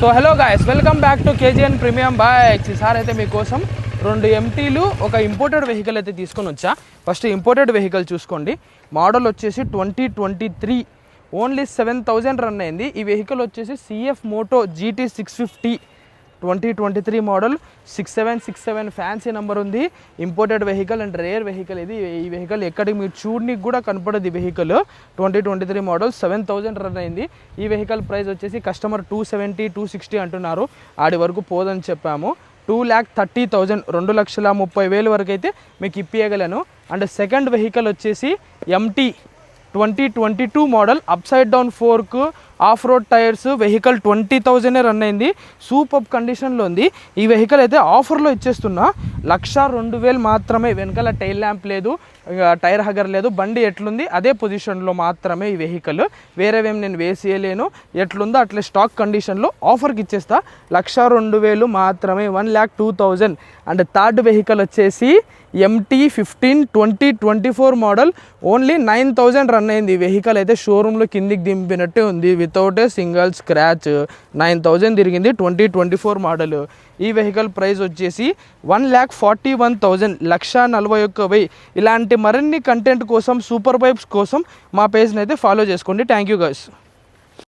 So hello guys, welcome back to KGN premium bikes. ఈసారి అయితే మీకోసం 2 MTలు ఒక ఇంపోర్టెడ్ వెహికల్ అయితే తీసుకొని వచ్చా. ఫస్ట్ ఇంపోర్టెడ్ వెహికల్ చూసుకోండి. మోడల్ వచ్చేసి 2023, ఓన్లీ 7,000 రన్ అయింది. ఈ వెహికల్ వచ్చేసి CF Moto GT 650 2023 model 6767 fancy number ఉంది. Imported vehicle and rare vehicle ఇది. ఈ వెహికల్ ఎక్కడికి మీరు చూడనికి కూడా కనపడదు. ఈ వెహికల్ 2023 మోడల్ 7,000 రన్ అయింది. ఈ వెహికల్ ప్రైస్ వచ్చేసి కస్టమర్ 270 260 అంటున్నారు. ఆడి వరకు పోదని చెప్పాము. 2,30,000 2,30,000 వరకు అయితే మీకు ఇప్పియగలను. అండ్ సెకండ్ వెహికల్ వచ్చేసి MT 2022 model up side down fork of road tyres vehicle 20,000 run అయింది. సూపర్ కండిషన్లో ఉంది. ఈ వెహికల్ అయితే ఆఫర్లో ఇచ్చేస్తున్నా. 1,02,000 మాత్రమే. వెనకాల టైల్ ల్యాంప్ లేదు, టైర్ హగర్ లేదు. బండి ఎట్లుంది అదే పొజిషన్లో మాత్రమే ఈ వెహికల్. వేరేవేం నేను వేసేయలేను. ఎట్లుందో అట్లే స్టాక్ కండిషన్లో ఆఫర్కి ఇచ్చేస్తా. 1,02,000 మాత్రమే, 1,02,000. అండ్ థర్డ్ వెహికల్ వచ్చేసి MT 15 2024 మోడల్ ఓన్లీ 9,000 రన్ అయింది. ఈ వెహికల్ అయితే షోరూంలో కిందికి దింపినట్టే ఉంది. వితౌట్ ఏ సింగిల్ స్క్రాచ్ 9,000 తిరిగింది. 2024 మోడల్. ఈ వెహికల్ ప్రైస్ వచ్చేసి 1,41,000 1,41,000. ఇలాంటి మరిన్ని కంటెంట్ కోసం, సూపర్ బైక్స్ కోసం మా పేజ్ని అయితే ఫాలో చేసుకోండి. Thank you guys.